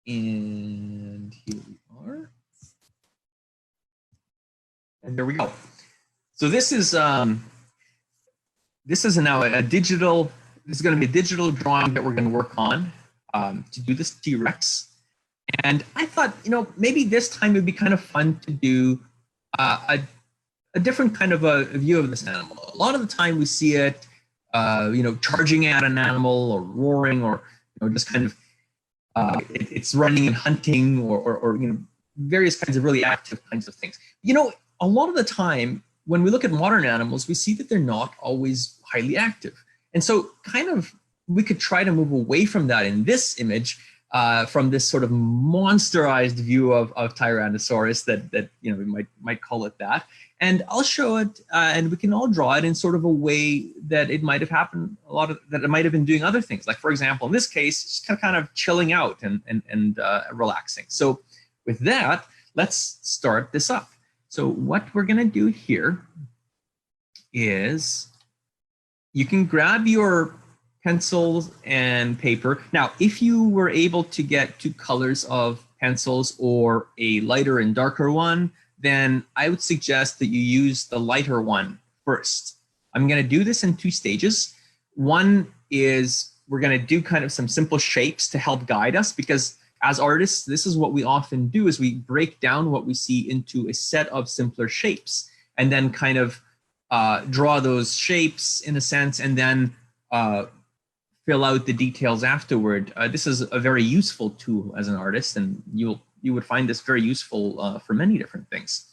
And here we are. And there we go. So this is now a digital. This is going to be a digital drawing that we're going to work on to do this T-Rex. And I thought, maybe this time it'd be kind of fun to do a different kind of a view of this animal. A lot of the time we see it, charging at an animal or roaring, or just kind of it's running and hunting, or various kinds of really active kinds of things. A lot of the time when we look at modern animals, we see that they're not always highly active. And so kind of we could try to move away from that in this image, from this sort of monsterized view of Tyrannosaurus that we might call it that. And I'll show it, and we can all draw it in sort of a way that it might have happened that it might have been doing other things. Like, for example, in this case, just kind of chilling out and relaxing. So with that, let's start this up. So what we're going to do here is you can grab your pencils and paper. Now, if you were able to get 2 colors of pencils or a lighter and darker one, then I would suggest that you use the lighter one first. I'm going to do this in 2 stages. One is we're going to do kind of some simple shapes to help guide us, because as artists, this is what we often do, is we break down what we see into a set of simpler shapes and then kind of draw those shapes in a sense, and then fill out the details afterward. This is a very useful tool as an artist, and you would find this very useful for many different things.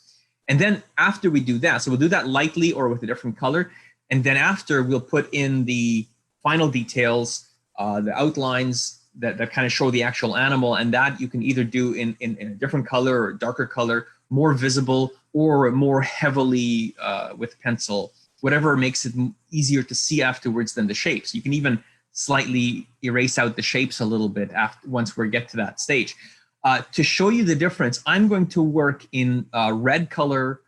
And then after we do that, so we'll do that lightly or with a different color, and then after we'll put in the final details, the outlines that kind of show the actual animal, and that you can either do in a different color or darker color, more visible or more heavily with pencil, whatever makes it easier to see afterwards than the shapes. You can even slightly erase out the shapes a little bit once we get to that stage. To show you the difference, I'm going to work in red color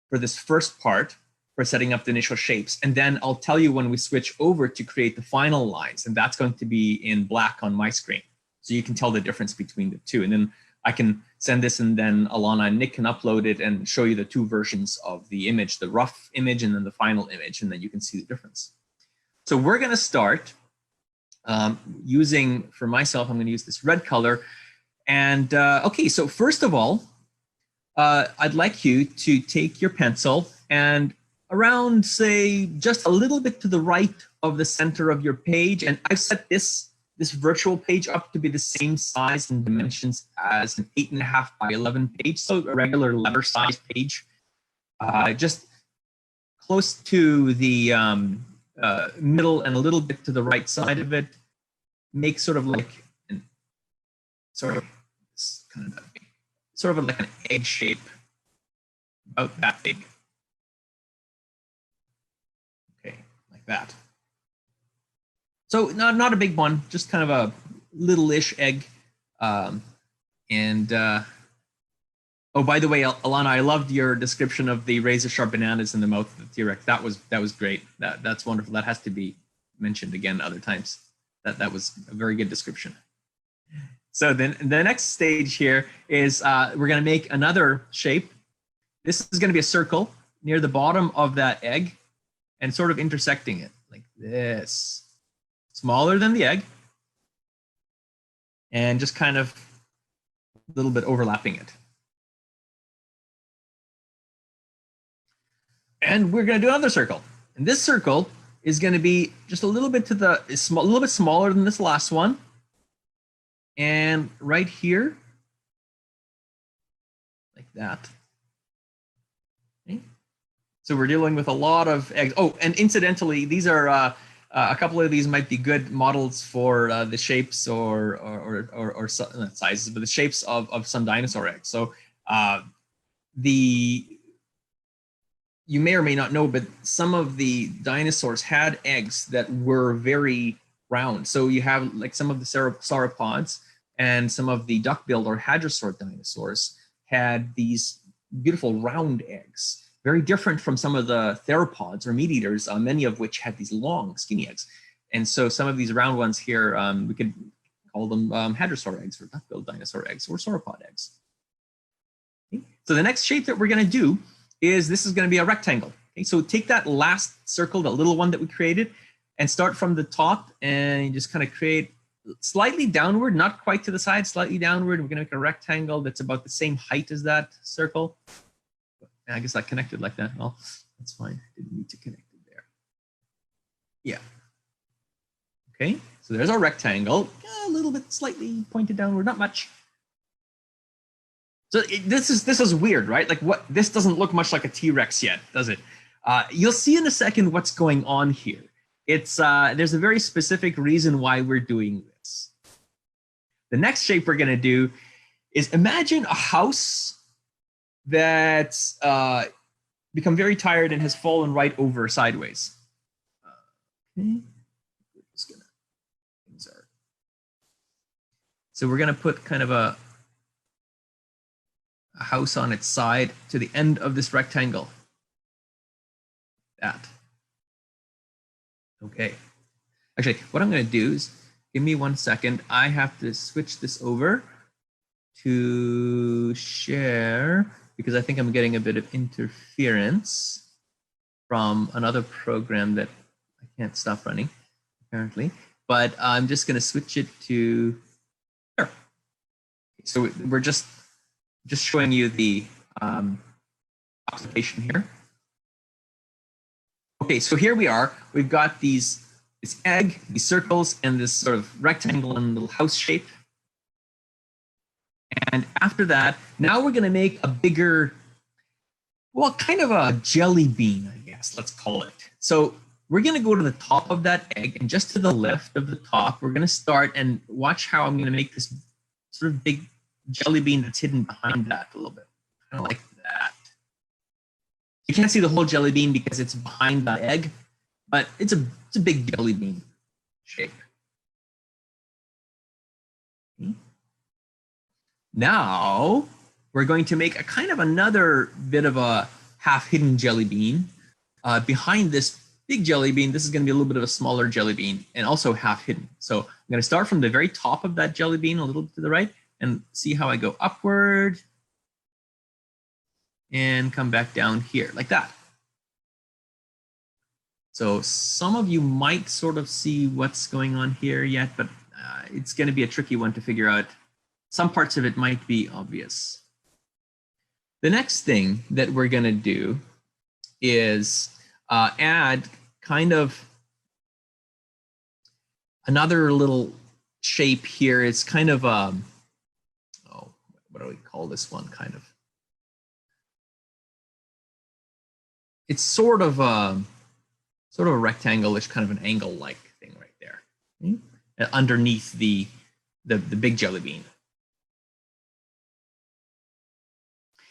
for this first part for setting up the initial shapes. And then I'll tell you when we switch over to create the final lines, and that's going to be in black on my screen. So you can tell the difference between the two. And then I can send this, and then Alana and Nick can upload it and show you the 2 versions of the image, the rough image and then the final image, and then you can see the difference. So we're going to start using, for myself, I'm going to use this red color. And okay, so first of all, I'd like you to take your pencil and around, say, just a little bit to the right of the center of your page. And I've set this virtual page up to be the same size and dimensions as an 8.5 by 11 page, so a regular letter size page. Just close to the middle and a little bit to the right side of it. Make sort of like an sort of like an egg shape, about that big. Okay, like that. So not a big one, just kind of a little-ish egg. Oh, by the way, Alana, I loved your description of the razor-sharp bananas in the mouth of the T-Rex. That was great. That's wonderful. That has to be mentioned again other times. That was a very good description. So then the next stage here is we're going to make another shape. This is going to be a circle near the bottom of that egg and sort of intersecting it like this. Smaller than the egg, and just kind of a little bit overlapping it. And we're going to do another circle. And this circle is going to be just a little bit to the, a little bit smaller than this last one. And right here, like that. Okay. So we're dealing with a lot of eggs. Oh, and incidentally, these are a couple of these might be good models for the shapes or not sizes, but the shapes of some dinosaur eggs. So you may or may not know, but some of the dinosaurs had eggs that were very round. So you have like some of the sauropods and some of the duck-billed or hadrosaur dinosaurs had these beautiful round eggs, very different from some of the theropods or meat eaters, many of which had these long, skinny eggs. And so some of these round ones here, we could call them hadrosaur eggs or duck-billed dinosaur eggs or sauropod eggs. Okay. So the next shape that we're going to do is this is going to be a rectangle. Okay. So take that last circle, the little one that we created, and start from the top and just kind of create slightly downward, not quite to the side, slightly downward. We're going to make a rectangle that's about the same height as that circle. I guess that connected like that. Well, that's fine. Didn't need to connect it there. Yeah. Okay, so there's our rectangle. A little bit slightly pointed downward, not much. So this is weird, right? Like what? This doesn't look much like a T-Rex yet, does it? You'll see in a second what's going on here. It's there's a very specific reason why we're doing this. The next shape we're going to do is imagine a house that's become very tired and has fallen right over sideways. Okay. So we're going to put kind of a house on its side to the end of this rectangle. That. Okay. Actually, what I'm going to do is, give me 1 second. I have to switch this over to share because I think I'm getting a bit of interference from another program that I can't stop running, apparently. But I'm just going to switch it to here. So we're just showing you the observation here. Okay, so here we are. We've got this egg, these circles, and this sort of rectangle and little house shape. And after that, now we're going to make a bigger, well, kind of a jelly bean, I guess, let's call it. So we're going to go to the top of that egg, and just to the left of the top, we're going to start and watch how I'm going to make this sort of big jelly bean that's hidden behind that a little bit, kind of like that. You can't see the whole jelly bean because it's behind the egg, but it's a big jelly bean shape. Okay. Now we're going to make a kind of another bit of a half-hidden jelly bean behind this big jelly bean. This is going to be a little bit of a smaller jelly bean and also half-hidden. So I'm going to start from the very top of that jelly bean a little bit to the right and see how I go upward and come back down here like that. So some of you might sort of see what's going on here yet, but it's going to be a tricky one to figure out. Some parts of it might be obvious. The next thing that we're going to do is add kind of another little shape here. It's kind of, oh, what do we call this one? Kind of. It's sort of a rectangle-ish, kind of an angle-like thing right there, underneath the big jelly bean.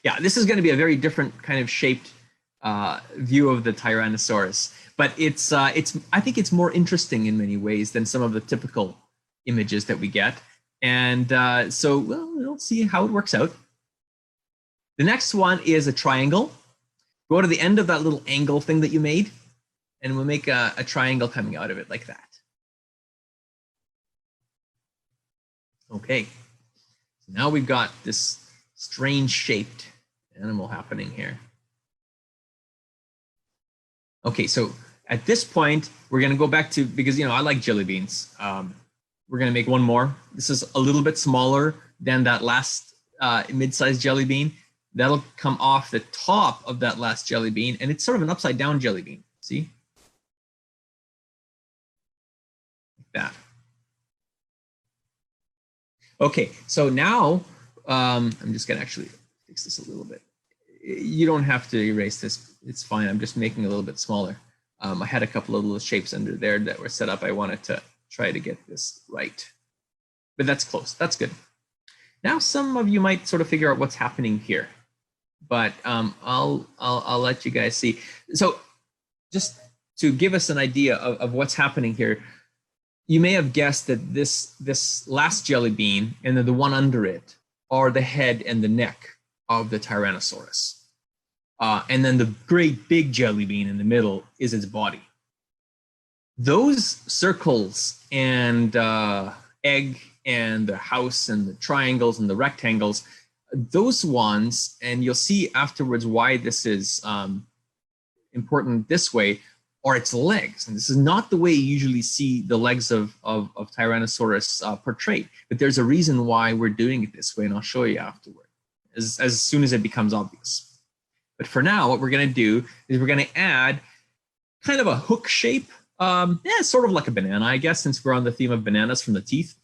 Yeah, this is going to be a very different kind of shaped view of the Tyrannosaurus, but I think it's more interesting in many ways than some of the typical images that we get, and so we'll see how it works out. The next one is a triangle. Go to the end of that little angle thing that you made, and we'll make a triangle coming out of it like that. Okay, so now we've got this strange shaped animal happening here. Okay, so at this point, we're going to go back to, because I like jelly beans. We're going to make one more. This is a little bit smaller than that last mid-sized jelly bean. That'll come off the top of that last jelly bean, and it's sort of an upside down jelly bean. See? Like that. Okay, so now I'm just going to actually fix this a little bit. You don't have to erase this. It's fine. I'm just making it a little bit smaller. I had a couple of little shapes under there that were set up. I wanted to try to get this right, but that's close. That's good. Now, some of you might sort of figure out what's happening here, but I'll let you guys see. So just to give us an idea of what's happening here, you may have guessed that this last jelly bean and then the one under it are the head and the neck of the Tyrannosaurus. And then the great big jelly bean in the middle is its body. Those circles and egg and the house and the triangles and the rectangles, those ones, and you'll see afterwards why this is important this way, are its legs. And this is not the way you usually see the legs of Tyrannosaurus portrayed, but there's a reason why we're doing it this way, and I'll show you afterward, as soon as it becomes obvious. But for now, what we're gonna do is we're gonna add kind of a hook shape, sort of like a banana, I guess, since we're on the theme of bananas from the teeth.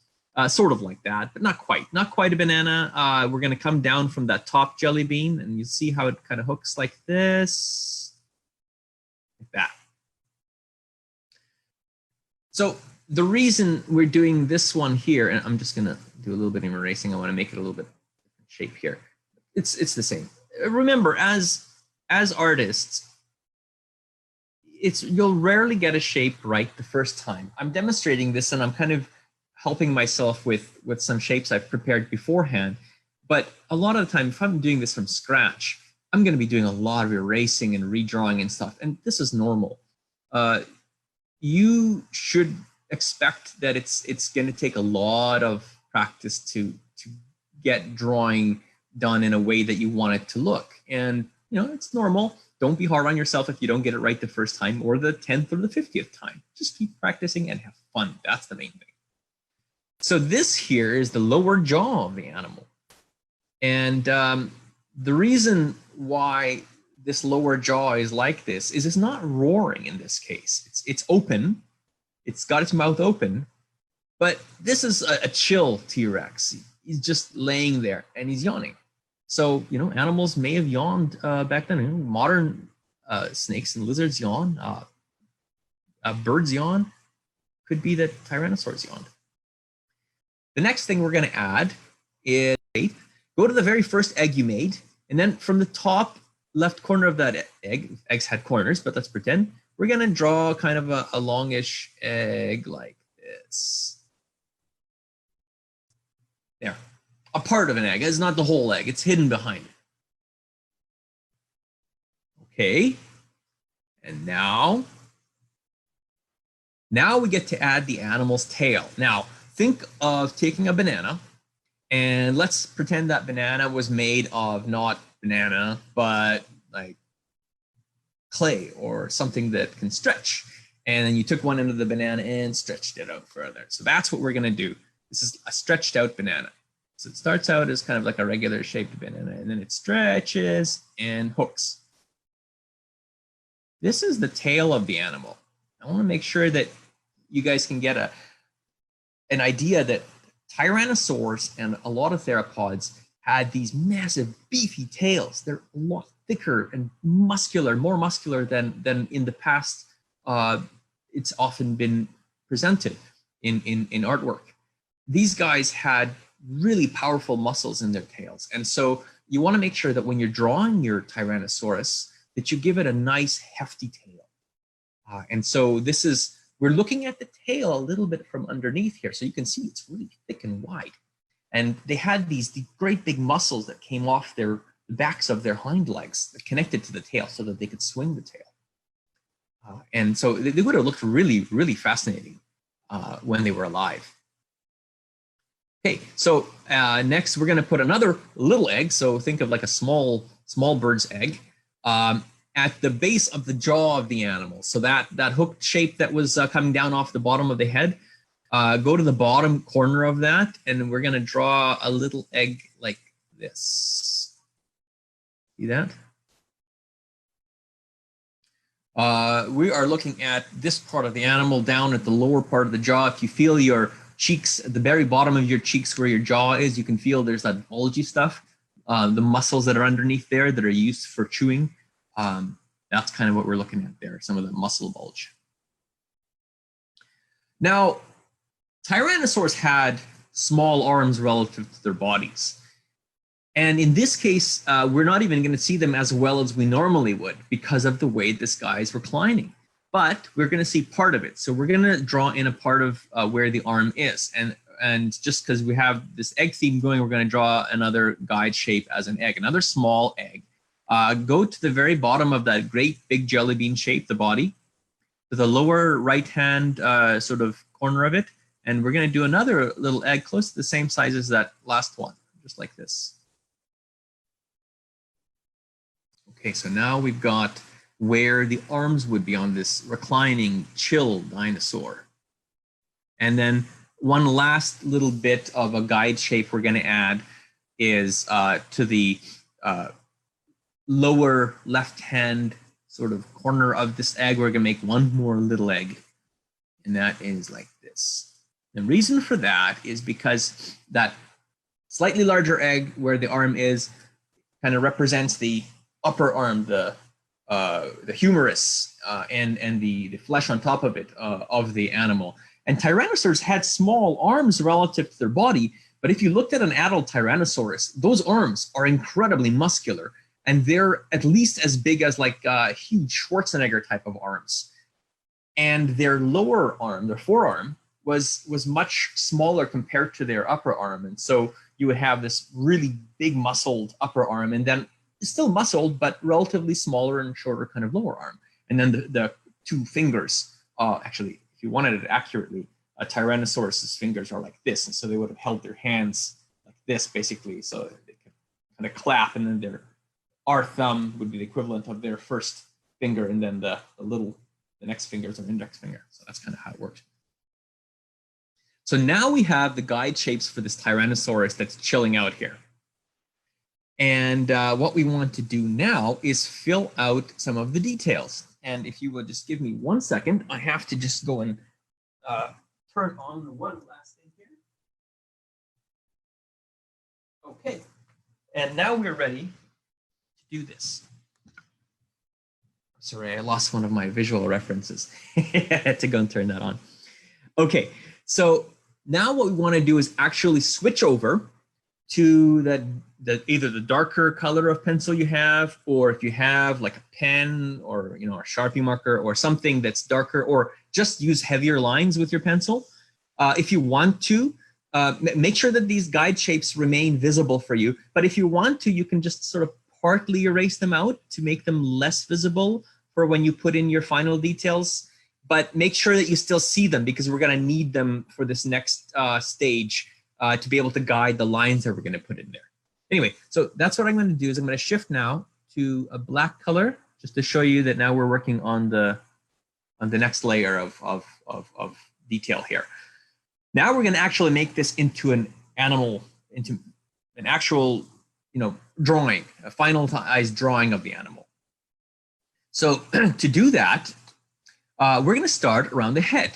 Sort of like that, but not quite a banana. We're gonna come down from that top jelly bean, and you see how it kind of hooks like this, like that. So the reason we're doing this one here, and I'm just gonna do a little bit of erasing. I want to make it a little bit different shape here. It's the same. Remember, as artists, you'll rarely get a shape right the first time. I'm demonstrating this, and I'm kind of helping myself with some shapes I've prepared beforehand. But a lot of the time, if I'm doing this from scratch, I'm going to be doing a lot of erasing and redrawing and stuff, and this is normal. You should expect that it's going to take a lot of practice to get drawing done in a way that you want it to look. And it's normal. Don't be hard on yourself if you don't get it right the first time or the 10th or the 50th time. Just keep practicing and have fun. That's the main thing. So this here is the lower jaw of the animal. And the reason why this lower jaw is like this is it's not roaring in this case. It's open. It's got its mouth open, but this is a chill T-Rex. He's just laying there and he's yawning. So, animals may have yawned back then. Modern snakes and lizards yawn. Birds yawn. Could be that Tyrannosaurs yawned. The next thing we're going to add is go to the very first egg you made, and then from the top left corner of that egg, eggs had corners, but let's pretend, we're going to draw kind of a longish egg like this. There. A part of an egg. It's not the whole egg. It's hidden behind it. Okay. And now we get to add the animal's tail. Now, think of taking a banana, and let's pretend that banana was made of not banana, but like clay or something that can stretch. And then you took one end of the banana and stretched it out further. So that's what we're going to do. This is a stretched out banana. So it starts out as kind of like a regular shaped banana, and then it stretches and hooks. This is the tail of the animal. I want to make sure that you guys can get an idea that tyrannosaurs and a lot of theropods had these massive beefy tails. They're a lot thicker and muscular, more muscular than in the past it's often been presented in artwork. These guys had really powerful muscles in their tails. And so you want to make sure that when you're drawing your Tyrannosaurus, that you give it a nice hefty tail. And so we're looking at the tail a little bit from underneath here. So you can see it's really thick and wide. And they had these great big muscles that came off the backs of their hind legs that connected to the tail so that they could swing the tail. And so they would have looked really, really fascinating when they were alive. Okay, so next we're going to put another little egg. So think of like a small bird's egg at the base of the jaw of the animal. So that hooked shape that was coming down off the bottom of the head, go to the bottom corner of that, and we're going to draw a little egg like this. See that? We are looking at this part of the animal down at the lower part of the jaw. If you feel your cheeks, at the very bottom of your cheeks where your jaw is, you can feel there's that bulgy stuff, the muscles that are underneath there that are used for chewing. That's kind of what we're looking at there, some of the muscle bulge. Now, tyrannosaurs had small arms relative to their bodies. And in this case, we're not even going to see them as well as we normally would because of the way this guy is reclining. But we're going to see part of it. So we're going to draw in a part of where the arm is. And just because we have this egg theme going, we're going to draw another guide shape as an egg, another small egg. Go to the very bottom of that great big jelly bean shape, the body, to the lower right-hand sort of corner of it, And we're going to do another little egg close to the same size as that last one, just like this. Okay, so now we've got where the arms would be on this reclining, chill dinosaur. And then one last little bit of a guide shape we're going to add is to the lower left-hand sort of corner of this egg. We're going to make one more little egg, and that is like this. The reason for that is because that slightly larger egg where the arm is kind of represents the upper arm, the humerus and the flesh on top of it of the animal. And tyrannosaurs had small arms relative to their body, but if you looked at an adult Tyrannosaurus, those arms are incredibly muscular, and they're at least as big as like huge Schwarzenegger type of arms. And their lower arm, their forearm, was much smaller compared to their upper arm. And so you would have this really big muscled upper arm, and then still muscled, but relatively smaller and shorter kind of lower arm. And then the two fingers, actually, if you wanted it accurately, a Tyrannosaurus's fingers are like this. And so they would have held their hands like this, basically, so they could kind of clap, and then our thumb would be the equivalent of their first finger, and then the next finger is our index finger. So that's kind of how it works. So now we have the guide shapes for this Tyrannosaurus that's chilling out here. And what we want to do now is fill out some of the details. And if you would just give me 1 second, I have to just go and turn on one last thing here. Okay, and now we're ready to do this. Sorry, I lost one of my visual references. I had to go and turn that on. Okay, so now what we want to do is actually switch over to either the darker color of pencil you have, or if you have like a pen or a Sharpie marker or something that's darker, or just use heavier lines with your pencil. If you want to, make sure that these guide shapes remain visible for you. But if you want to, you can just sort of partly erase them out to make them less visible for when you put in your final details. But make sure that you still see them, because we're going to need them for this next stage to be able to guide the lines that we're going to put in there. Anyway, so that's what I'm going to do is I'm going to shift now to a black color, just to show you that now we're working on the next layer of detail here. Now we're going to actually make this into an animal, into an actual, drawing, a finalized drawing of the animal. So to do that, we're going to start around the head.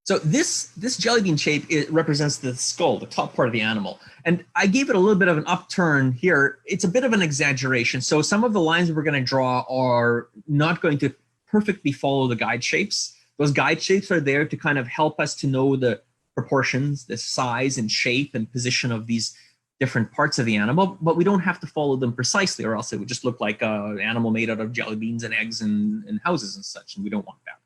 So this jelly bean shape, it represents the skull, the top part of the animal. And I gave it a little bit of an upturn here. It's a bit of an exaggeration. So some of the lines we're going to draw are not going to perfectly follow the guide shapes. Those guide shapes are there to kind of help us to know the proportions, the size and shape and position of these different parts of the animal, but we don't have to follow them precisely, or else it would just look like an animal made out of jelly beans and eggs and houses and such, and we don't want that.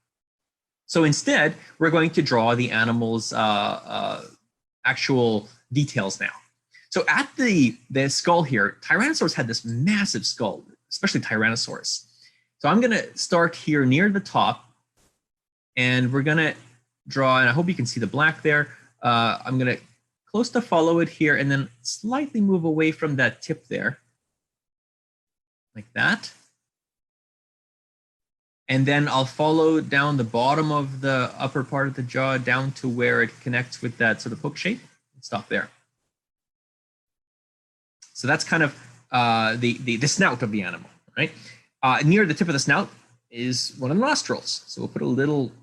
So instead, we're going to draw the animal's actual details now. So at the skull here, Tyrannosaurus had this massive skull, especially Tyrannosaurus. So I'm going to start here near the top, and we're going to draw, and I hope you can see the black there. I'm going to close to follow it here, and then slightly move away from that tip there, like that. And then I'll follow down the bottom of the upper part of the jaw down to where it connects with that sort of hook shape. Stop there. So that's kind of the snout of the animal, right? Near the tip of the snout is one of the nostrils. So we'll put a little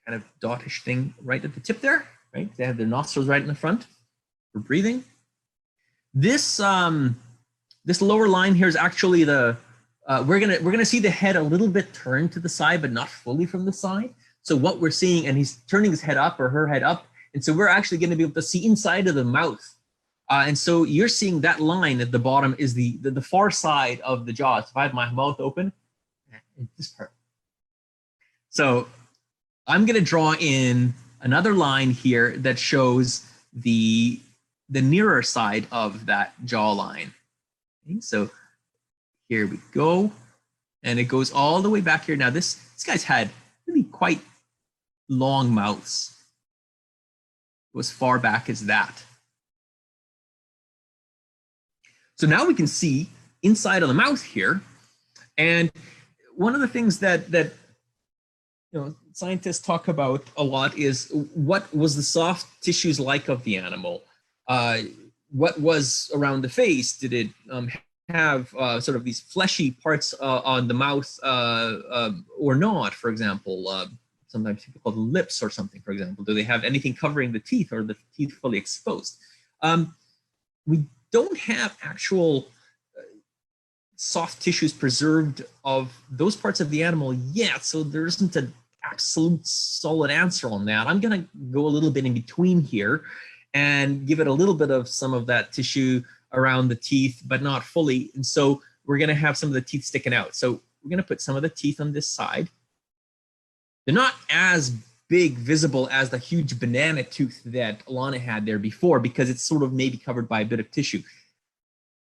kind of dotish thing right at the tip there, right? They have their nostrils right in the front for breathing. This this lower line here is actually the we're gonna see the head a little bit turned to the side, but not fully from the side. So what we're seeing, and he's turning his head up or her head up, and so we're actually going to be able to see inside of the mouth. And so you're seeing that line at the bottom is the far side of the jaw. So if I have my mouth open, this part. So I'm going to draw in another line here that shows the nearer side of that jawline. Okay, so here we go, and it goes all the way back here. Now this guy's had really quite long mouths. go as far back as that. So now we can see inside of the mouth here. And one of the things that scientists talk about a lot is what was the soft tissues like of the animal? What was around the face? Did it have sort of these fleshy parts on the mouth or not, for example? Sometimes people call them lips or something, for example. Do they have anything covering the teeth, or the teeth fully exposed? We don't have actual soft tissues preserved of those parts of the animal yet, so there isn't an absolute solid answer on that. I'm going to go a little bit in between here and give it a little bit of some of that tissue around the teeth, but not fully. And so we're going to have some of the teeth sticking out. So we're going to put some of the teeth on this side. They're not as big visible as the huge banana tooth that Alana had there before, because it's sort of maybe covered by a bit of tissue.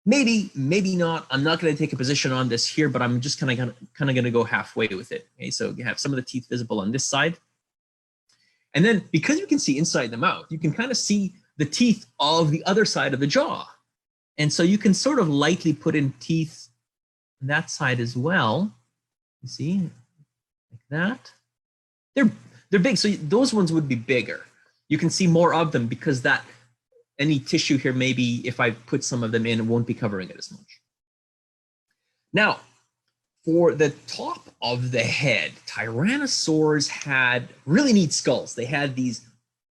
Maybe, maybe not. I'm not going to take a position on this here, but I'm just kind of going to go halfway with it. Okay, so you have some of the teeth visible on this side. And then because you can see inside the mouth, you can kind of see the teeth of the other side of the jaw. And so you can sort of lightly put in teeth on that side as well. You see, like that. They're big, so those ones would be bigger. You can see more of them because that any tissue here, maybe if I put some of them in, it won't be covering it as much. Now, for the top of the head, tyrannosaurs had really neat skulls. They had these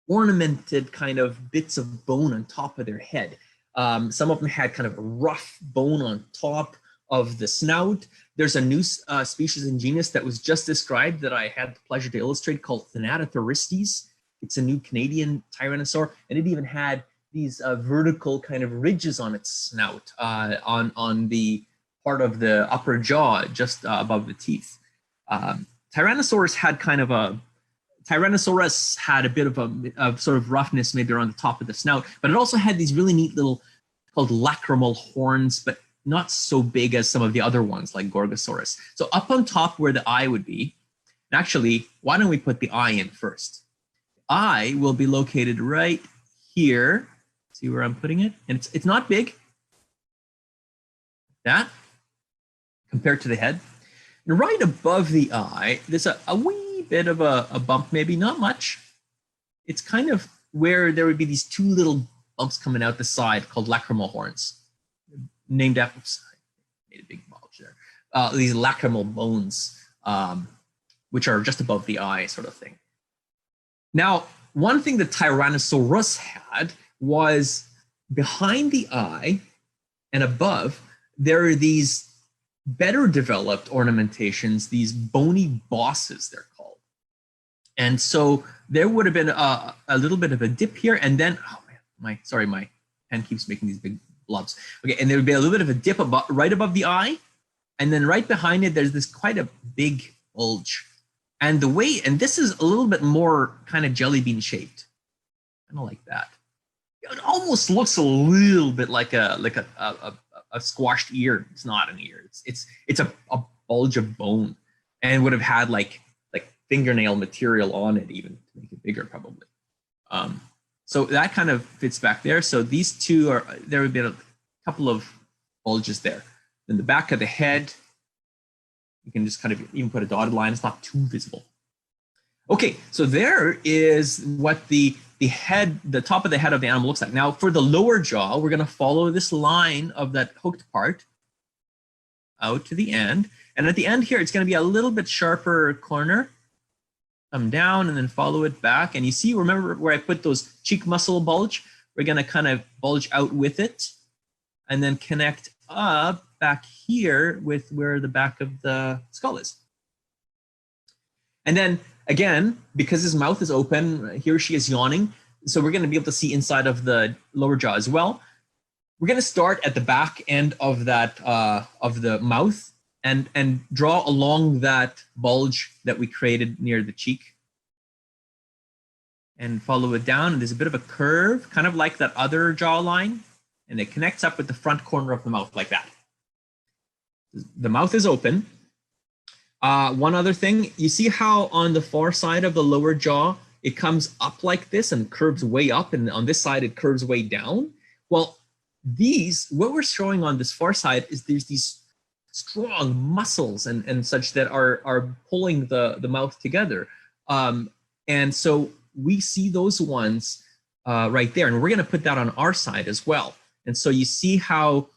ornamented kind of bits of bone on top of their head. Some of them had kind of a rough bone on top of the snout. There's a new species and genus that was just described that I had the pleasure to illustrate called Thanatothoristes. It's a new Canadian tyrannosaur, and it even had these vertical kind of ridges on its snout on the part of the upper jaw just above the teeth. Tyrannosaurus had kind of a Tyrannosaurus had a bit of a sort of roughness maybe around the top of the snout, but it also had these really neat little called lacrimal horns, but not so big as some of the other ones like Gorgosaurus. So up on top where the eye would be, and actually, why don't we put the eye in first? The eye will be located right here. See where I'm putting it? And it's not big. That, compared to the head. And right above the eye, there's a wee bit of a bump, maybe not much. It's kind of where there would be these two little bumps coming out the side called lacrimal horns, named after, made a big bulge there. These lacrimal bones, which are just above the eye sort of thing. Now, one thing that Tyrannosaurus had was behind the eye and above, there are these better developed ornamentations, these bony bosses, they're called. And so there would have been a little bit of a dip here, and then, oh man, my pen keeps making these big blobs. Okay, and there would be a little bit of a dip right above the eye, and then right behind it, there's this quite a big bulge. And the way, and this is a little bit more kind of jelly bean shaped, kind of like that. It almost looks a little bit like a squashed ear. It's not an ear. It's a bulge of bone, and would have had like fingernail material on it even to make it bigger probably. So that kind of fits back there. So these two are, there would be a couple of bulges there. Then the back of the head, you can just kind of even put a dotted line. It's not too visible. Okay, so there is what the head, the top of the head of the animal looks like. Now for the lower jaw, we're gonna follow this line of that hooked part out to the end. And at the end here, it's gonna be a little bit sharper corner. Come down and then follow it back. And you see, remember where I put those cheek muscle bulge? We're gonna kind of bulge out with it and then connect up back here with where the back of the skull is. And then again, because his mouth is open, he or she is yawning, so we're gonna be able to see inside of the lower jaw as well. We're gonna start at the back end of that, of the mouth and draw along that bulge that we created near the cheek. And follow it down, and there's a bit of a curve, kind of like that other jawline, and it connects up with the front corner of the mouth like that. The mouth is open. One other thing, you see how on the far side of the lower jaw, it comes up like this and curves way up, and on this side it curves way down. Well, what we're showing on this far side is there's these strong muscles and such that are pulling the mouth together. And so we see those ones right there, and we're going to put that on our side as well. And so you see how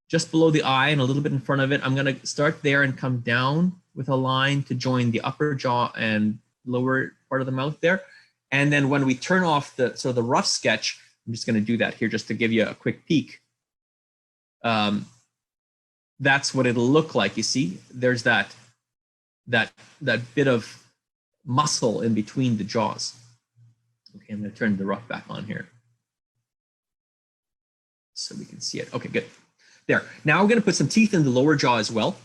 just below the eye and a little bit in front of it, I'm going to start there and come down with a line to join the upper jaw and lower part of the mouth there. And then when we turn off the rough sketch, I'm just going to do that here just to give you a quick peek. That's what it'll look like. You see, there's that bit of muscle in between the jaws. Okay, I'm going to turn the rough back on here so we can see it. Okay, good. There. Now we're going to put some teeth in the lower jaw as well.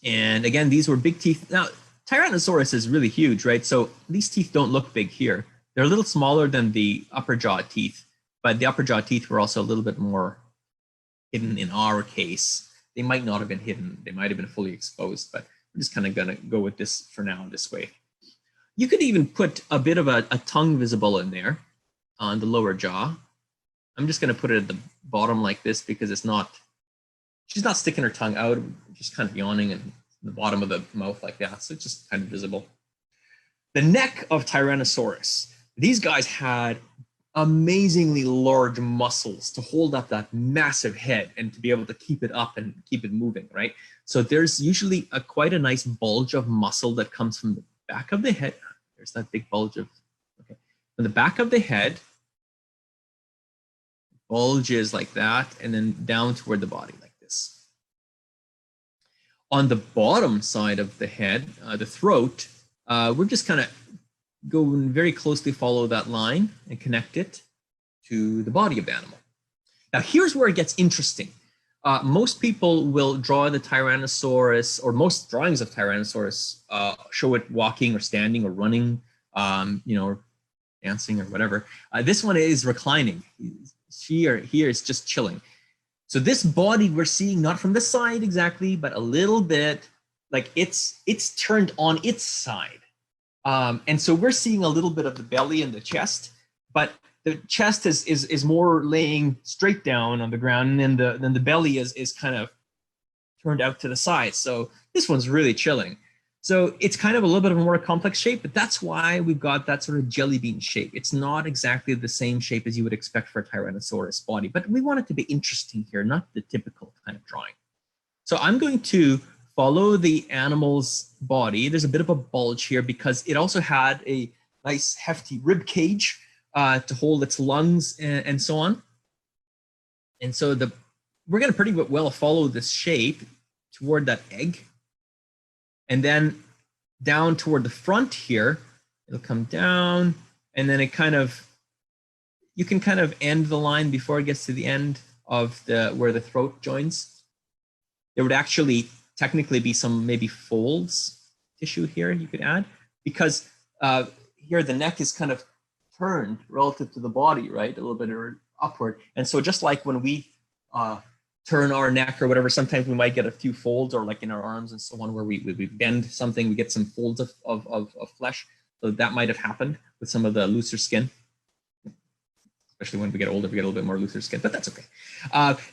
And again, these were big teeth. Now, Tyrannosaurus is really huge, right? So these teeth don't look big here. They're a little smaller than the upper jaw teeth, but the upper jaw teeth were also a little bit more hidden in our case. They might not have been hidden. They might have been fully exposed, but we're just kind of going to go with this for now this way. You could even put a bit of a tongue visible in there on the lower jaw. I'm just going to put it at the bottom like this because she's not sticking her tongue out, just kind of yawning in the bottom of the mouth like that. So it's just kind of visible. The neck of Tyrannosaurus. These guys had amazingly large muscles to hold up that massive head and to be able to keep it up and keep it moving, right? So there's usually quite a nice bulge of muscle that comes from the back of the head. There's that big bulge of, okay. From the back of the head, bulges like that, and then down toward the body like this. On the bottom side of the head, the throat, we're just kind of going very closely follow that line and connect it to the body of the animal. Now here's where it gets interesting. Most people will draw the Tyrannosaurus, or most drawings of Tyrannosaurus show it walking or standing or running, you know, or dancing or whatever. This one is reclining. She or he is just chilling. So this body we're seeing not from the side exactly, but a little bit like it's turned on its side. And so we're seeing a little bit of the belly and the chest, but the chest is more laying straight down on the ground, and then the belly is kind of turned out to the side. So this one's really chilling. So it's kind of a little bit of a more complex shape, but that's why we've got that sort of jelly bean shape. It's not exactly the same shape as you would expect for a Tyrannosaurus body, but we want it to be interesting here, not the typical kind of drawing. So I'm going to follow the animal's body. There's a bit of a bulge here because it also had a nice hefty rib cage to hold its lungs and so on. And so we're going to pretty well follow this shape toward that egg. And then down toward the front here, it'll come down, and then you can kind of end the line before it gets to the end of where the throat joins. There would actually technically be some maybe folds tissue here you could add, because here the neck is kind of turned relative to the body, right? A little bit upward. And so just like when we turn our neck or whatever, sometimes we might get a few folds, or like in our arms and so on, where we bend something, we get some folds of flesh. So that might have happened with some of the looser skin. Especially when we get older, we get a little bit more looser skin, but that's okay.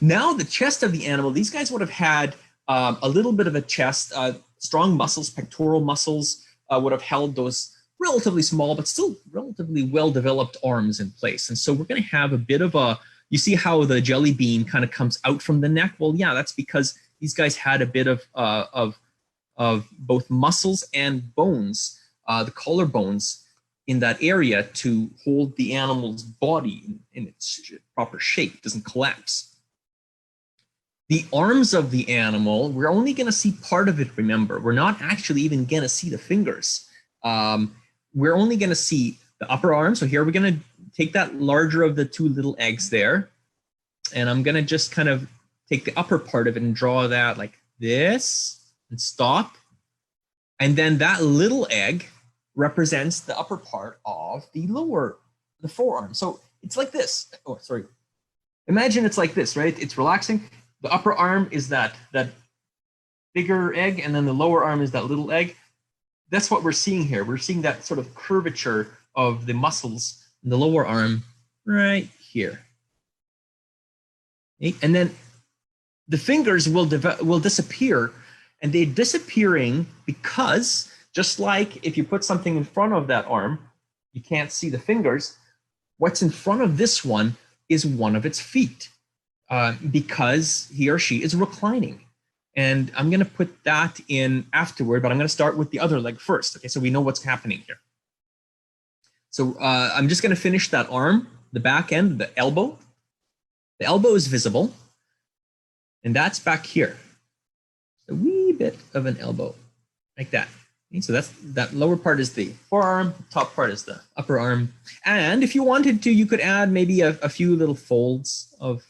Now the chest of the animal, these guys would have had a little bit of a chest, strong muscles, pectoral muscles would have held those relatively small, but still relatively well-developed arms in place. And so we're going to have a bit of you see how the jelly bean kind of comes out from the neck? Well, yeah, that's because these guys had a bit of both muscles and bones, the collarbones in that area to hold the animal's body in its proper shape. It doesn't collapse. The arms of the animal, we're only going to see part of it, remember. We're not actually even going to see the fingers. We're only going to see the upper arm. So here we're going to take that larger of the two little eggs there. And I'm going to just kind of take the upper part of it and draw that like this and stop. And then that little egg represents the upper part of the forearm. So it's like this. Oh, sorry. Imagine it's like this, right? It's relaxing. The upper arm is that bigger egg, and then the lower arm is that little egg. That's what we're seeing here. We're seeing that sort of curvature of the muscles in the lower arm right here. Okay? And then the fingers will disappear, and they're disappearing because just like if you put something in front of that arm, you can't see the fingers. What's in front of this one is one of its feet because he or she is reclining. And I'm going to put that in afterward, but I'm going to start with the other leg first. Okay, so we know what's happening here. So I'm just going to finish that arm, the back end, the elbow. The elbow is visible, and that's back here. A wee bit of an elbow, like that. Okay, so that lower part is the forearm, top part is the upper arm. And if you wanted to, you could add maybe a few little folds of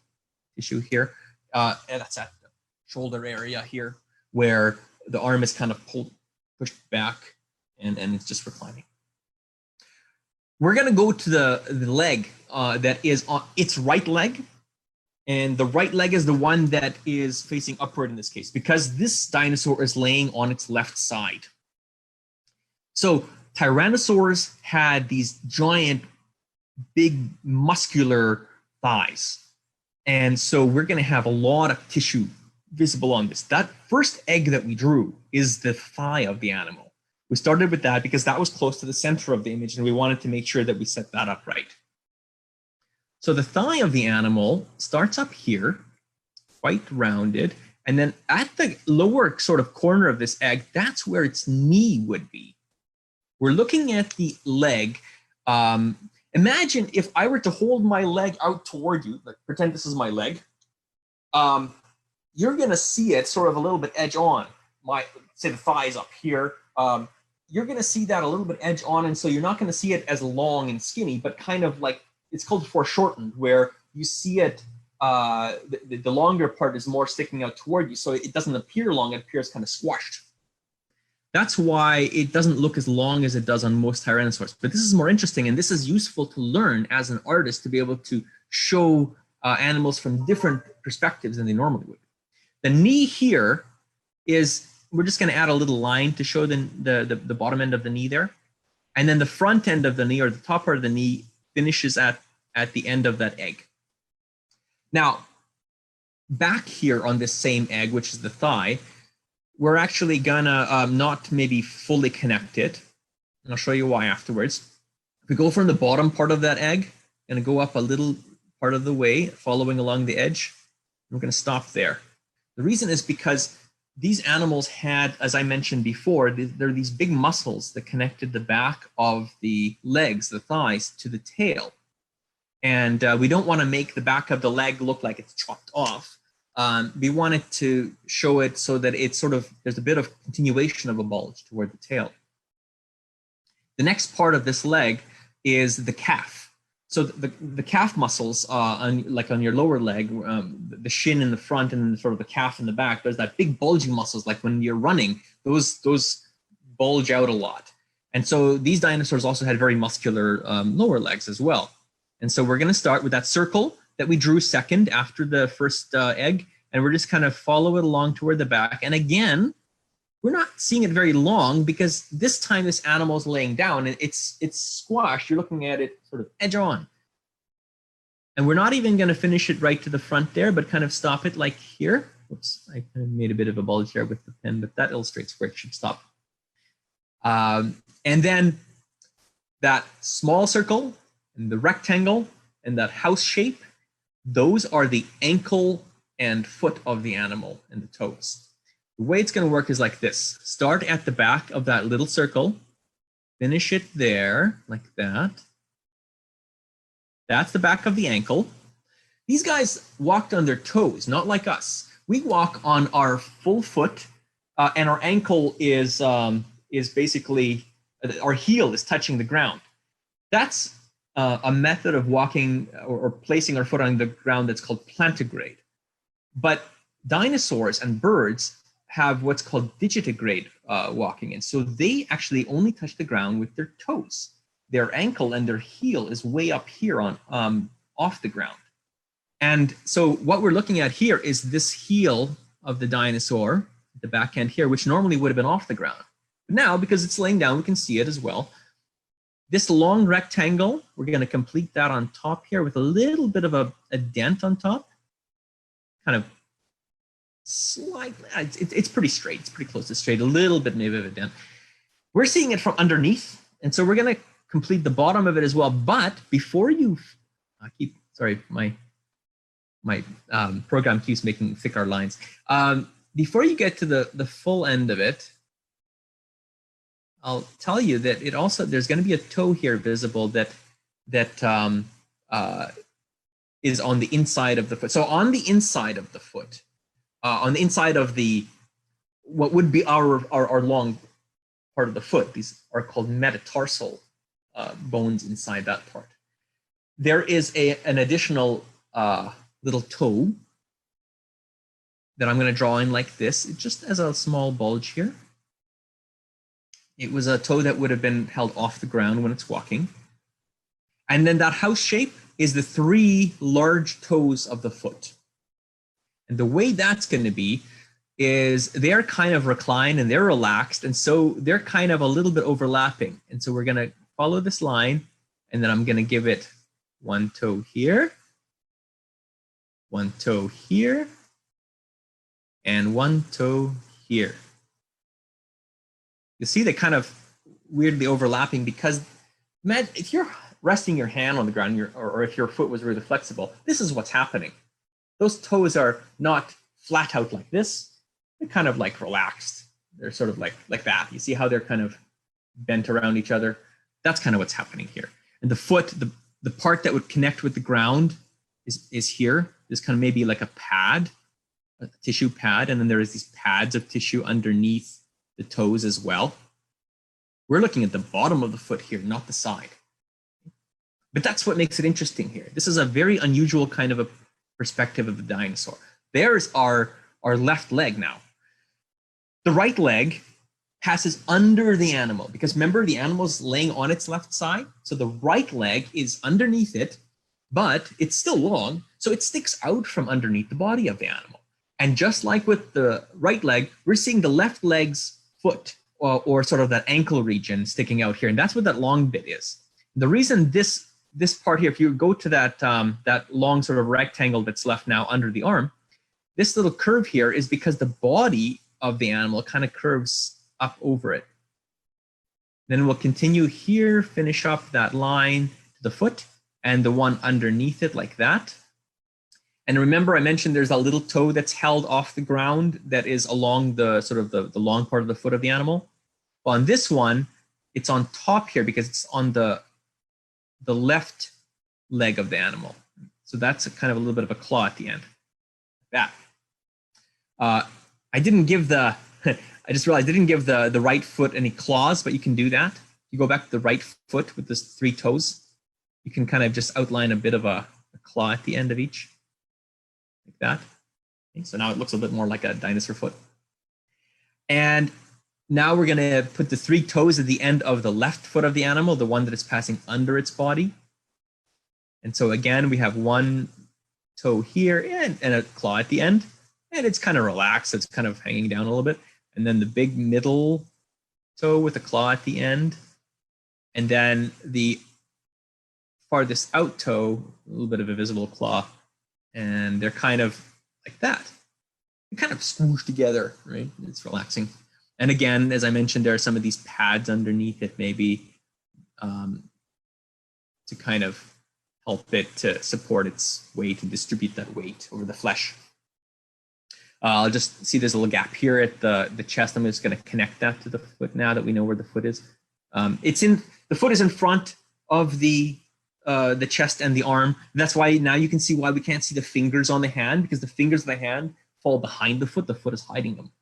tissue here. And that's at the shoulder area here, where the arm is kind of pushed back, and it's just reclining. We're going to go to the leg that is on its right leg. And the right leg is the one that is facing upward in this case, because this dinosaur is laying on its left side. So tyrannosaurs had these giant, big, muscular thighs. And so we're going to have a lot of tissue visible on this. That first egg that we drew is the thigh of the animal. We started with that because that was close to the center of the image, and we wanted to make sure that we set that up right. So the thigh of the animal starts up here, quite rounded, and then at the lower sort of corner of this egg, that's where its knee would be. We're looking at the leg. Imagine if I were to hold my leg out toward you, like pretend this is my leg. You're gonna see it sort of a little bit edge on. Say the thigh is up here. You're gonna see that a little bit edge on, and so you're not gonna see it as long and skinny, but kind of like, it's called foreshortened, where you see it, the longer part is more sticking out toward you, so it doesn't appear long, it appears kind of squashed. That's why it doesn't look as long as it does on most tyrannosaurs. But this is more interesting, and this is useful to learn as an artist to be able to show animals from different perspectives than they normally would. The knee here is, we're just going to add a little line to show the bottom end of the knee there. And then the front end of the knee, or the top part of the knee, finishes at the end of that egg. Now, back here on this same egg, which is the thigh, we're actually gonna not maybe fully connect it. And I'll show you why afterwards. If we go from the bottom part of that egg, gonna go up a little part of the way, following along the edge. We're gonna stop there. The reason is because these animals had, as I mentioned before, there are these big muscles that connected the back of the legs, the thighs, to the tail. And we don't want to make the back of the leg look like it's chopped off. We wanted to show it so that it's sort of, there's a bit of continuation of a bulge toward the tail. The next part of this leg is the calf. So the calf muscles, like on your lower leg, the shin in the front and then sort of the calf in the back, there's that big bulging muscles, like when you're running, those bulge out a lot. And so these dinosaurs also had very muscular lower legs as well. And so we're going to start with that circle that we drew second after the first egg, and we're just kind of follow it along toward the back. And again, we're not seeing it very long because this time this animal is laying down and it's squashed. You're looking at it sort of edge on. And we're not even going to finish it right to the front there, but kind of stop it like here. Oops, I kind of made a bit of a bulge there with the pen, but that illustrates where it should stop. And then that small circle and the rectangle and that house shape, those are the ankle and foot of the animal and the toes. The way it's going to work is like this. Start at the back of that little circle, finish it there like that. That's the back of the ankle. These guys walked on their toes, not like us. We walk on our full foot, and our ankle is basically, our heel is touching the ground. That's a method of walking or placing our foot on the ground that's called plantigrade. But dinosaurs and birds have what's called digitigrade walking in. So they actually only touch the ground with their toes. Their ankle and their heel is way up here on off the ground. And so what we're looking at here is this heel of the dinosaur, the back end here, which normally would have been off the ground. But now, because it's laying down, we can see it as well. This long rectangle, we're going to complete that on top here with a little bit of a dent on top. Kind of slightly, it's pretty straight. It's pretty close to straight, a little bit maybe of a dent. We're seeing it from underneath. And so we're going to complete the bottom of it as well. But before you, sorry, my program keeps making thicker lines. Before you get to the full end of it, I'll tell you that it also, there's going to be a toe here visible that is on the inside of the foot. So on the inside of the foot, on the inside of the, what would be our long part of the foot, these are called metatarsal bones inside that part. There is an additional little toe that I'm going to draw in like this. It just has a small bulge here. It was a toe that would have been held off the ground when it's walking. And then that house shape is the 3 large toes of the foot. And the way that's going to be is they're kind of reclined and they're relaxed. And so they're kind of a little bit overlapping. And so we're going to follow this line, and then I'm going to give it 1 toe here, 1 toe here, and 1 toe here. You see they kind of weirdly overlapping because, man, if you're resting your hand on the ground or if your foot was really flexible, this is what's happening. Those toes are not flat out like this. They're kind of like relaxed. They're sort of like that. You see how they're kind of bent around each other? That's kind of what's happening here. And the foot, the part that would connect with the ground is here. There's kind of maybe like a pad, a tissue pad, and then there is these pads of tissue underneath the toes as well. We're looking at the bottom of the foot here, not the side. But that's what makes it interesting here. This is a very unusual kind of a perspective of the dinosaur. There's our left leg now. The right leg passes under the animal because remember the animal's laying on its left side. So the right leg is underneath it, but it's still long. So it sticks out from underneath the body of the animal. And just like with the right leg, we're seeing the left leg's foot or sort of that ankle region sticking out here. And that's what that long bit is. The reason this part here, if you go to that, that long sort of rectangle that's left now under the arm, this little curve here is because the body of the animal kind of curves up over it. Then we'll continue here, finish up that line to the foot and the one underneath it like that. And remember, I mentioned there's a little toe that's held off the ground that is along the sort of the long part of the foot of the animal. Well, on this one, it's on top here because it's on the left leg of the animal. So that's kind of a little bit of a claw at the end. That. I didn't give the, I just realized I didn't give the right foot any claws, but you can do that. You go back to the right foot with this 3 toes. You can kind of just outline a bit of a claw at the end of each. Like that. Okay, so now it looks a bit more like a dinosaur foot. And now we're going to put the 3 toes at the end of the left foot of the animal, the one that is passing under its body. And so again, we have 1 toe here and a claw at the end. And it's kind of relaxed. It's kind of hanging down a little bit. And then the big middle toe with a claw at the end. And then the farthest out toe, a little bit of a visible claw. And they're kind of like that. They're kind of smooshed together, right? It's relaxing. And again, as I mentioned, there are some of these pads underneath it, maybe to kind of help it to support its weight and distribute that weight over the flesh. I'll just see there's a little gap here at the chest. I'm just going to connect that to the foot now that we know where the foot is. The foot is in front of the chest and the arm. That's why now you can see why we can't see the fingers on the hand, because the fingers of the hand fall behind the foot. The foot is hiding them.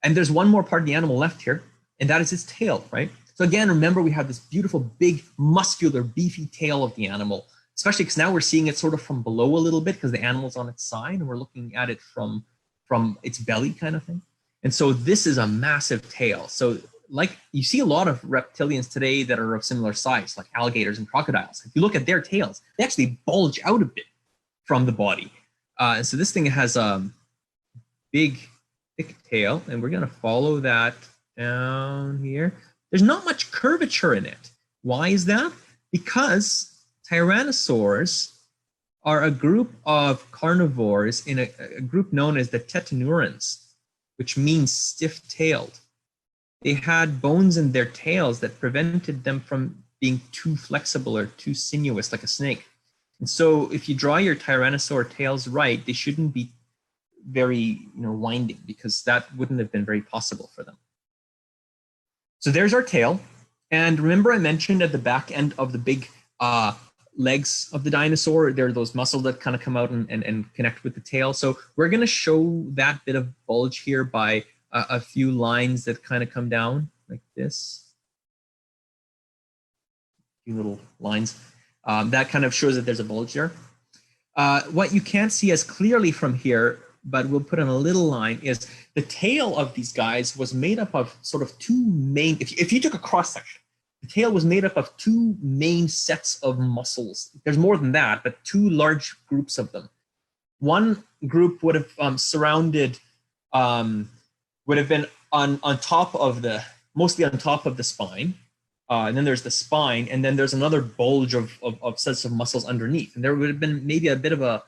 And there's one more part of the animal left here, and that is its tail, right? So again, remember we have this beautiful, big, muscular, beefy tail of the animal, especially because now we're seeing it sort of from below a little bit because the animal's on its side and we're looking at it from its belly kind of thing. And so this is a massive tail. So like you see a lot of reptilians today that are of similar size, like alligators and crocodiles. If you look at their tails, they actually bulge out a bit from the body. And so this thing has a big, thick tail, and we're going to follow that down here. There's not much curvature in it. Why is that? Because tyrannosaurs are a group of carnivores in a group known as the tetanurans, which means stiff-tailed. They had bones in their tails that prevented them from being too flexible or too sinuous like a snake. And so if you draw your tyrannosaur tails right, they shouldn't be very winding, because that wouldn't have been very possible for them. So there's our tail. And remember I mentioned at the back end of the big legs of the dinosaur, there are those muscles that kind of come out and connect with the tail. So we're going to show that bit of bulge here by a few lines that kind of come down like this. A few little lines. That kind of shows that there's a bulge there. What you can't see as clearly from here, but we'll put on a little line, is the tail of these guys was made up of sort of two main, if you took a cross section, the tail was made up of two main sets of muscles. There's more than that, but two large groups of them. One group would have surrounded, would have been on top of the, mostly on top of the spine. And then there's the spine, and then there's another bulge of sets of muscles underneath. And there would have been maybe a bit of a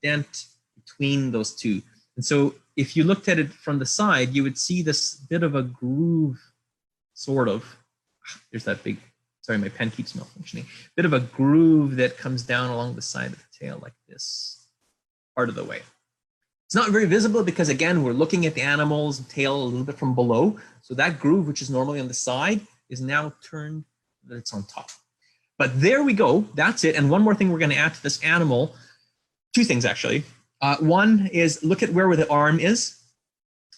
dent between those two. And so if you looked at it from the side, you would see this bit of a groove, sort of. There's that big, sorry, my pen keeps malfunctioning. Bit of a groove that comes down along the side of the tail like this, part of the way. It's not very visible because, again, we're looking at the animal's tail a little bit from below. So that groove, which is normally on the side, is now turned that it's on top. But there we go. That's it. And one more thing we're going to add to this animal. Two things, actually. One is look at where the arm is.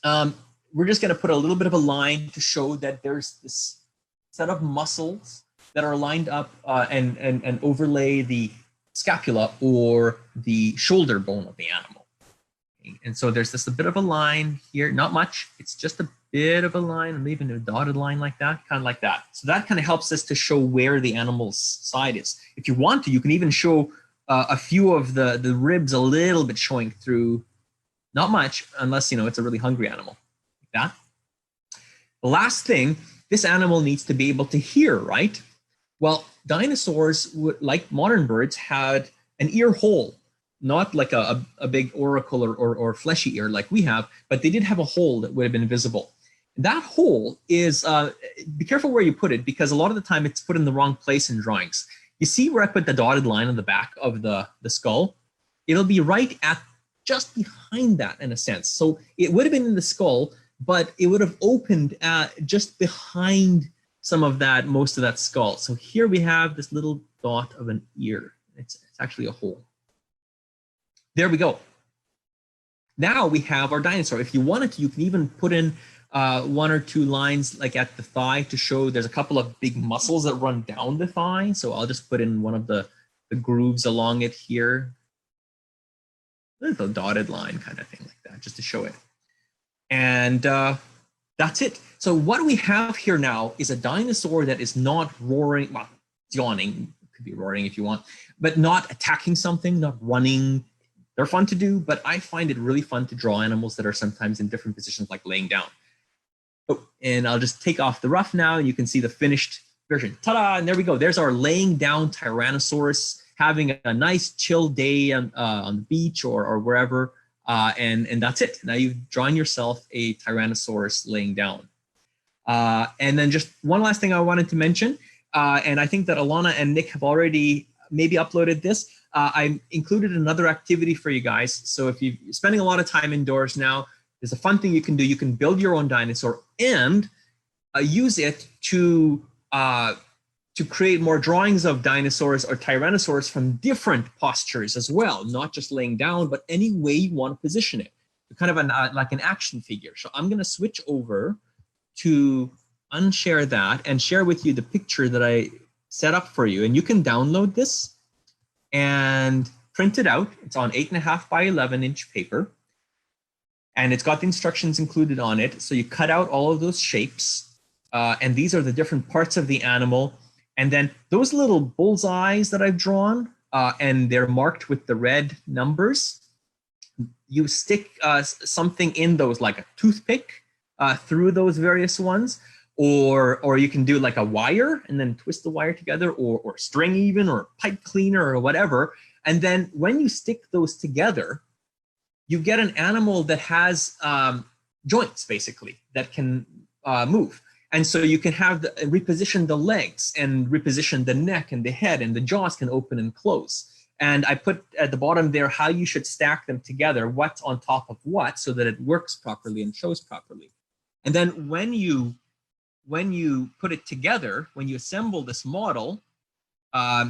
We're just going to put a little bit of a line to show that there's this set of muscles that are lined up and overlay the scapula or the shoulder bone of the animal. Okay. And so there's just a bit of a line here, not much. It's just a bit of a line, and even a dotted line like that, kind of like that. So that kind of helps us to show where the animal's side is. If you want to, you can even show a few of the ribs a little bit showing through, not much, unless it's a really hungry animal, like that. The last thing, this animal needs to be able to hear, right? Well, dinosaurs, like modern birds, had an ear hole, not like a big auricle or fleshy ear like we have, but they did have a hole that would have been visible. That hole is, be careful where you put it, because a lot of the time it's put in the wrong place in drawings. You see where I put the dotted line on the back of the skull? It'll be right at just behind that, in a sense. So it would have been in the skull, but it would have opened just behind some of that, most of that skull. So here we have this little dot of an ear. It's actually a hole. There we go. Now we have our dinosaur. If you wanted to, you can even put in one or two lines like at the thigh to show there's a couple of big muscles that run down the thigh. So I'll just put in one of the grooves along it here. There's a dotted line kind of thing like that, just to show it. And that's it. So what we have here now is a dinosaur that is not roaring, well, it's yawning, it could be roaring if you want, but not attacking something, not running. They're fun to do, but I find it really fun to draw animals that are sometimes in different positions, like laying down. Oh, and I'll just take off the rough now, and you can see the finished version. Ta-da! And there we go. There's our laying down Tyrannosaurus having a nice chill day on the beach or wherever, and that's it. Now you've drawn yourself a Tyrannosaurus laying down. And then just one last thing I wanted to mention, and I think that Alana and Nick have already maybe uploaded this. I included another activity for you guys. So if you're spending a lot of time indoors now, there's a fun thing you can do. You can build your own dinosaur and use it to create more drawings of dinosaurs or tyrannosaurs from different postures as well, not just laying down, but any way you want to position it. Kind of like an action figure. So I'm going to switch over to unshare that and share with you the picture that I set up for you. And you can download this and print it out. It's on 8.5 by 11 inch paper. And it's got the instructions included on it. So you cut out all of those shapes. And these are the different parts of the animal. And then those little bullseyes that I've drawn, and they're marked with the red numbers, you stick something in those, like a toothpick, through those various ones. or you can do like a wire and then twist the wire together, or string even, or pipe cleaner or whatever. And then when you stick those together, you get an animal that has joints basically that can move. And so you can have reposition the legs and reposition the neck and the head, and the jaws can open and close. And I put at the bottom there how you should stack them together, what's on top of what, so that it works properly and shows properly. And then when you put it together, when you assemble this model,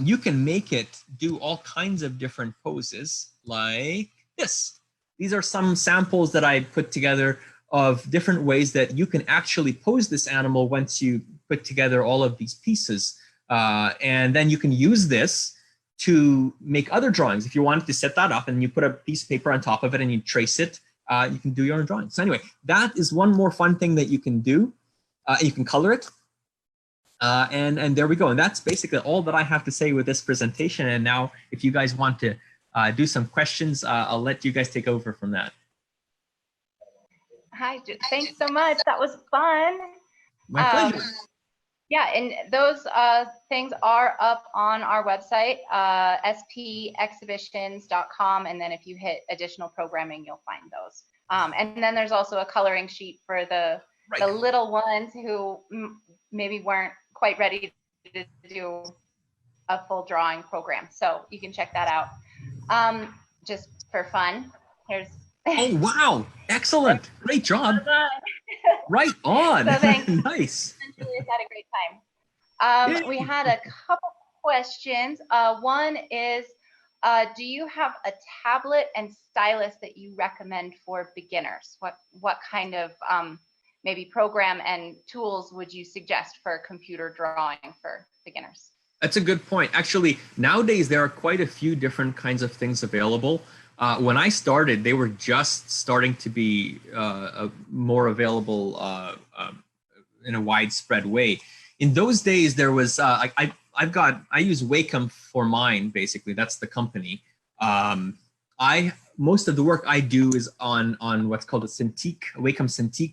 you can make it do all kinds of different poses like this. These are some samples that I put together of different ways that you can actually pose this animal once you put together all of these pieces. And then you can use this to make other drawings. If you wanted to set that up and you put a piece of paper on top of it and you trace it, you can do your own drawing. So anyway, that is one more fun thing that you can do. You can color it. And there we go. And that's basically all that I have to say with this presentation. And now if you guys want to do some questions, I'll let you guys take over from that. Hi, thanks so much. That was fun. My pleasure. Yeah, and those things are up on our website, spexhibitions.com. And then if you hit additional programming, you'll find those. And then there's also a coloring sheet for the little ones who maybe weren't quite ready to do a full drawing program. So you can check that out. Just for fun. Here's. Oh, wow. Excellent. Great job. Right on. So thanks. Nice. Julius had a great time. We had a couple questions. One is, do you have a tablet and stylus that you recommend for beginners? What kind of maybe program and tools would you suggest for computer drawing for beginners? That's a good point. Actually, nowadays there are quite a few different kinds of things available. When I started, they were just starting to be more available in a widespread way. In those days, there was I use Wacom for mine. Basically, that's the company. Most of the work I do is on what's called a Cintiq, Wacom Cintiq.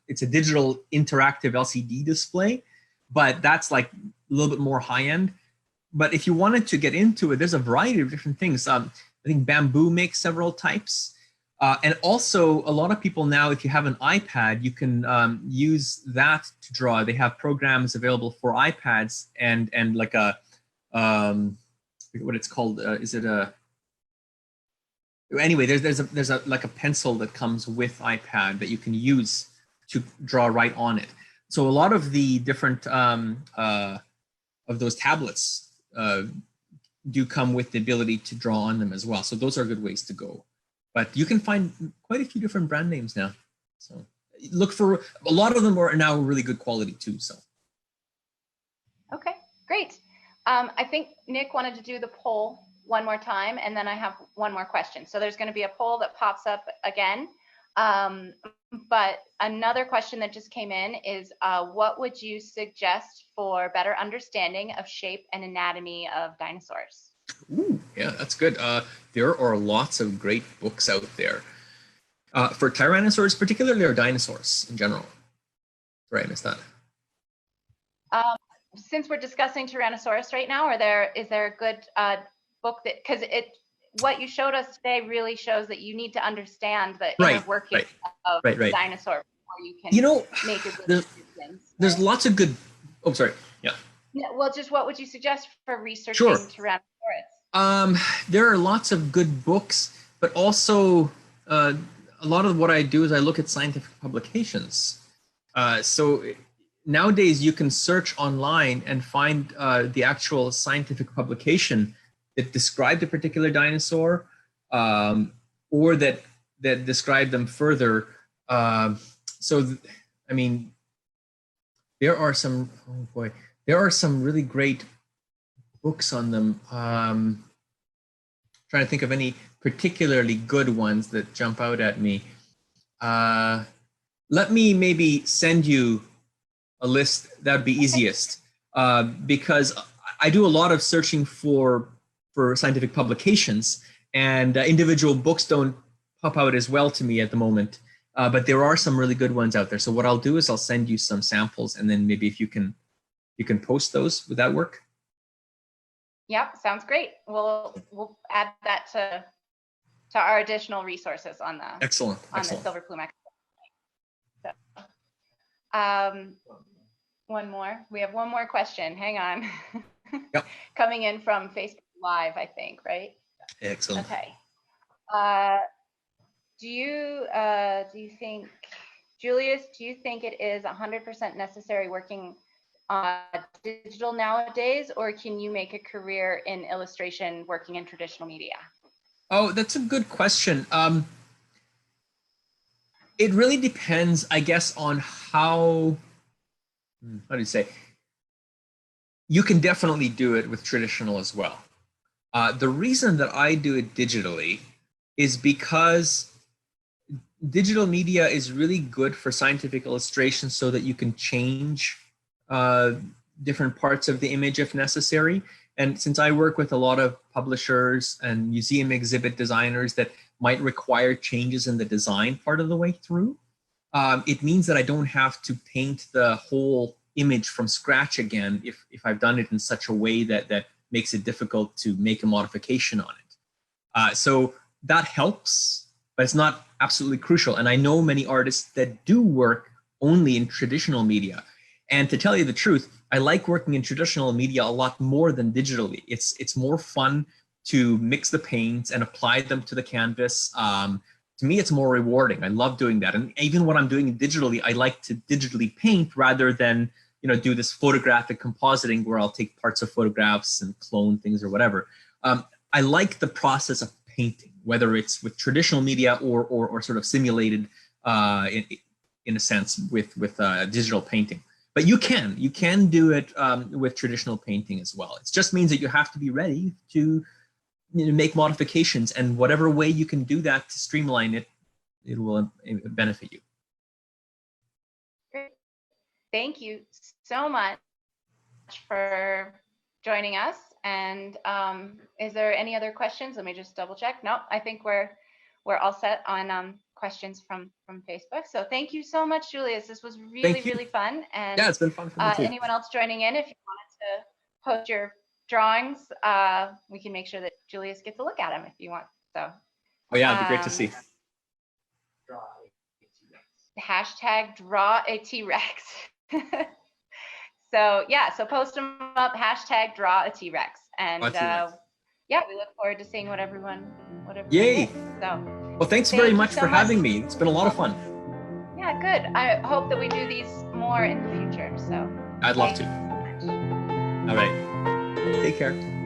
It's a digital interactive LCD display, but that's like a little bit more high end. But if you wanted to get into it, there's a variety of different things. I think Bamboo makes several types. And also a lot of people now, if you have an iPad, you can use that to draw. They have programs available for iPads and like a, what it's called, is it a, anyway, there's like a pencil that comes with iPad that you can use to draw right on it. So a lot of the different of those tablets do come with the ability to draw on them as well. So those are good ways to go. But you can find quite a few different brand names now. So look for, a lot of them are now really good quality too. So. Okay, great. I think Nick wanted to do the poll one more time, and then I have one more question. So there's going to be a poll that pops up again. But another question that just came in is, what would you suggest for better understanding of shape and anatomy of dinosaurs? Ooh, yeah, that's good. There are lots of great books out there. For tyrannosaurs particularly, or dinosaurs in general? Sorry, I missed that. Since we're discussing Tyrannosaurus right now, is there a good book that, because what you showed us today really shows that you need to understand the inner workings of the dinosaur before you can make a good decision. There's lots of good, oh, sorry, yeah. Well, just what would you suggest for researching Tyrannosaurus? There are lots of good books, but also a lot of what I do is I look at scientific publications. So nowadays you can search online and find the actual scientific publication that described a particular dinosaur, or that describe them further. I mean, there are some, oh boy, there are some really great books on them. Trying to think of any particularly good ones that jump out at me. Let me maybe send you a list. That would be easiest, because I do a lot of searching for scientific publications, and individual books don't pop out as well to me at the moment. But there are some really good ones out there. So what I'll do is I'll send you some samples, and then maybe if you can post those. Would that work? Yep, sounds great. We'll add that to our additional resources on the Excellent. the silver plume. So, one more. We have one more question. Hang on. Yep. Coming in from Facebook Live, I think, right? Excellent. Okay. Do you think, Julius, do you think it is 100% necessary working digital nowadays, or can you make a career in illustration working in traditional media? Oh, that's a good question. It really depends, I guess, on how do you say? You can definitely do it with traditional as well. The reason that I do it digitally is because digital media is really good for scientific illustration so that you can change different parts of the image if necessary. And since I work with a lot of publishers and museum exhibit designers that might require changes in the design part of the way through, it means that I don't have to paint the whole image from scratch again if I've done it in such a way that makes it difficult to make a modification on it. So that helps, but it's not absolutely crucial. And I know many artists that do work only in traditional media. And to tell you the truth, I like working in traditional media a lot more than digitally. It's more fun to mix the paints and apply them to the canvas. To me, it's more rewarding. I love doing that. And even when I'm doing digitally, I like to digitally paint rather than do this photographic compositing where I'll take parts of photographs and clone things or whatever. I like the process of painting, whether it's with traditional media or sort of simulated in a sense with digital painting. But you can do it with traditional painting as well. It just means that you have to be ready to make modifications, and whatever way you can do that to streamline it, it will benefit you. Great. Thank you so much for joining us. And is there any other questions? Let me just double check. No, I think we're all set on questions from Facebook. So thank you so much, Julius. This was really fun. And yeah, it's been fun for me too. Anyone else joining in, if you wanted to post your drawings, we can make sure that Julius gets a look at them if you want. So oh yeah, it'd be great to see. Hashtag draw a T-Rex. So yeah, so post them up, hashtag draw a T-Rex. And yeah, we look forward to seeing what everyone Yay. thinks. So well, thanks very much for having me. It's been a lot of fun. Yeah, good. I hope that we do these more in the future. So I'd love to. All right. Take care.